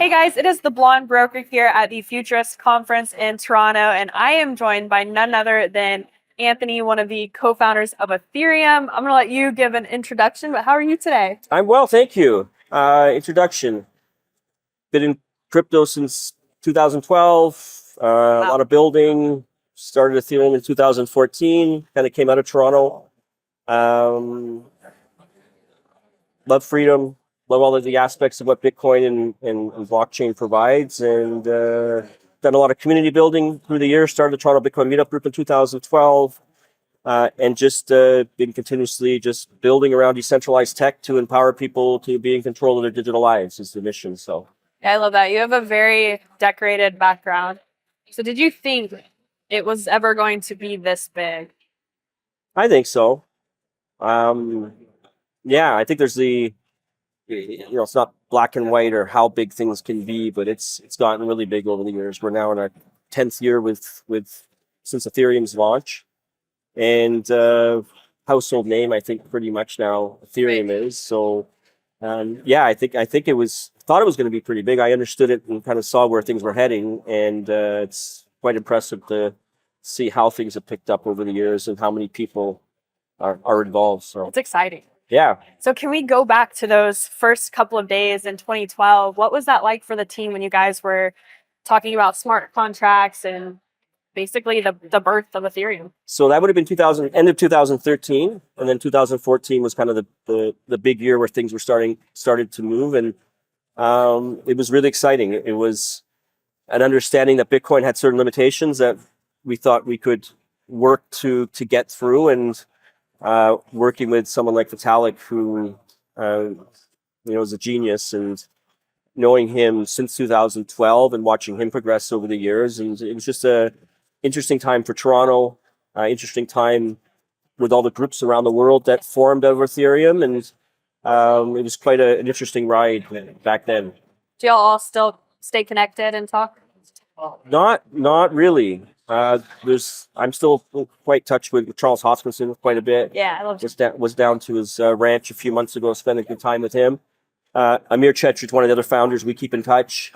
Hey guys, it is the Blonde Broker here at the Futurist Conference in Toronto, and I am joined by none other than Anthony, one of the co-founders of Ethereum. I'm going to let you give an introduction, but how are you today? I'm well, thank you. Introduction. Been in crypto since 2012. A lot of building. Started Ethereum in 2014. Kind of came out of Toronto. Love freedom. Love all of the aspects of what Bitcoin and blockchain provides. And done a lot of community building through the years. Started the Toronto Bitcoin Meetup Group in 2012. And just been continuously just building around decentralized tech to empower people to be in control of their digital lives is the mission. So Yeah, I love that. You have a very decorated background. So did you think it was ever going to be this big? I think so. Yeah, I think there's it's not black and white or how big things can be, but it's gotten really big over the years. We're now in our 10th year with since Ethereum's launch. And household name, I think, pretty much now Ethereum is. So, yeah, I think thought it was going to be pretty big. I understood it and kind of saw where things were heading, and it's quite impressive to see how things have picked up over the years and how many people are involved. So It's exciting. yeah. So can we go back to those first couple of days in 2012? What was that like for the team when you guys were talking about smart contracts and basically the birth of Ethereum? So that would have been end of 2013, and then 2014 was kind of the big year where things were started to move, and it was really exciting. It was an understanding that Bitcoin had certain limitations that we thought we could work to get through, and working with someone like Vitalik, who is a genius, and knowing him since 2012 and watching him progress over the years, and it was just a interesting time for Toronto, interesting time with all the groups around the world that formed over Ethereum, and it was quite an interesting ride back then. Do y'all all still stay connected and talk? Not really. I'm still quite touched with Charles Hoskinson quite a bit. Yeah, I love Was down to his ranch a few months ago, spending good time with him. Amir Chetri, one of the other founders, we keep in touch.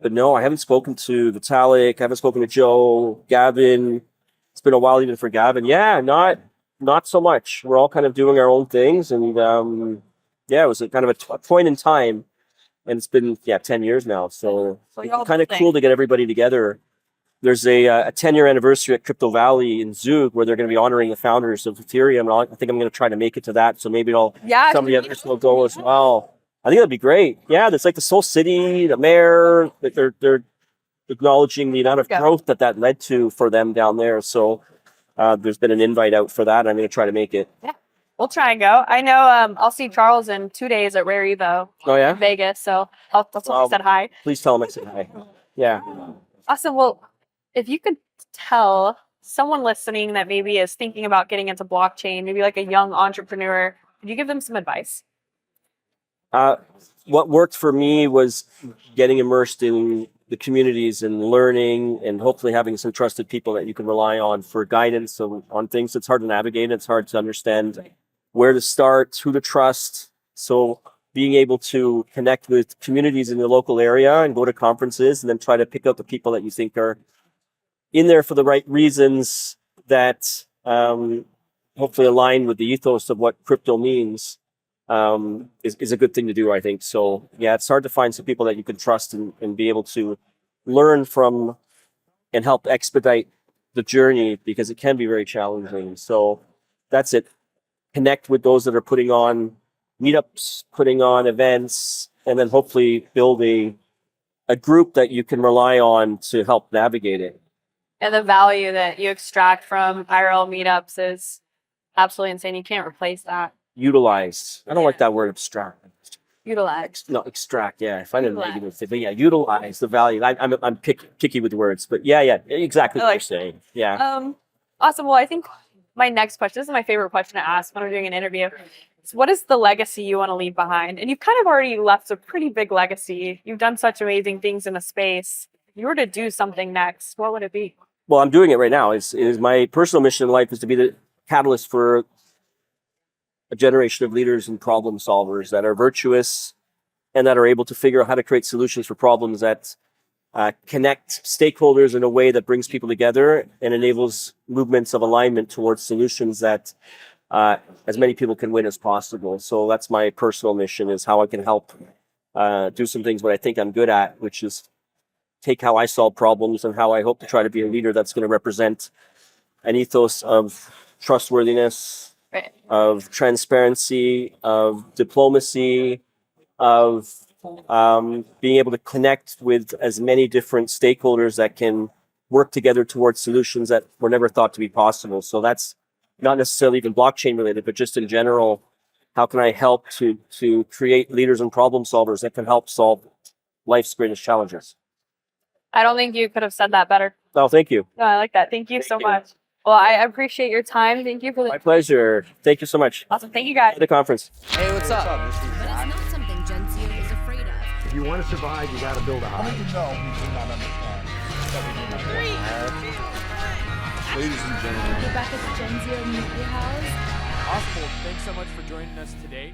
But no, I haven't spoken to Vitalik. I haven't spoken to Joe, Gavin. It's been a while even for Gavin. Yeah, not so much. We're all kind of doing our own things, and yeah, it was a kind of a point in time, and it's been 10 years now. So it's kind of cool to get everybody together. There's a 10-year anniversary at Crypto Valley in Zug where they're going to be honoring the founders of Ethereum. I think I'm going to try to make it to that. So maybe some of the others will go as well. I think that'd be great. Yeah, there's like the Soul City, the mayor, they're acknowledging the amount of growth that led to for them down there. So there's been an invite out for that. I'm going to try to make it. Yeah, we'll try and go. I know I'll see Charles in 2 days at Rare Evo. Oh, yeah? In Vegas. So I'll tell him I said hi. Please tell him I said hi. Yeah. Awesome. Well, if you could tell someone listening that maybe is thinking about getting into blockchain, maybe like a young entrepreneur, could you give them some advice? What worked for me was getting immersed in the communities and learning, and hopefully having some trusted people that you can rely on for guidance on things. It's hard to navigate. It's hard to understand where to start, who to trust. So being able to connect with communities in the local area and go to conferences, and then try to pick out the people that you think are in there for the right reasons, that hopefully align with the ethos of what crypto means, is a good thing to do, I think. So yeah, it's hard to find some people that you can trust and be able to learn from and help expedite the journey, because it can be very challenging. So that's it. Connect with those that are putting on meetups, putting on events, and then hopefully build a group that you can rely on to help navigate it. And the value that you extract from IRL meetups is absolutely insane. You can't replace that. Utilized. I don't like that word, abstract. Utilize. No, extract. Yeah, I find it negative. But yeah, utilize the value. I'm picky with words, but yeah, exactly what you're saying. Yeah. Awesome. Well, I think my next question, this is my favorite question to ask when I'm doing an interview. So what is the legacy you want to leave behind? And you've kind of already left a pretty big legacy. You've done such amazing things in the space. If you were to do something next, what would it be? Well, I'm doing it right now. Is my personal mission in life is to be the catalyst for a generation of leaders and problem solvers that are virtuous and that are able to figure out how to create solutions for problems that connect stakeholders in a way that brings people together and enables movements of alignment towards solutions that as many people can win as possible. So that's my personal mission, is how I can help do some things what I think I'm good at, which is take how I solve problems and how I hope to try to be a leader that's going to represent an ethos of trustworthiness, Right. of transparency, of diplomacy, of being able to connect with as many different stakeholders that can work together towards solutions that were never thought to be possible. So that's not necessarily even blockchain related, but just in general, how can I help to create leaders and problem solvers that can help solve life's greatest challenges? I don't think you could have said that better. Oh, thank you. No, I like that. Thank you so you. much. Well, I appreciate your time. Thank you for My pleasure. Thank you so much. awesome. Thank you guys. For the conference. Hey, what's up? This is But Zach. it's not something Genzio is afraid of. If you want to survive, you got to build a How hive. many know we do not understand that we do not want? Ladies and gentlemen, Go back at the Genzio Media House. Awesome. Thanks so much for joining us today.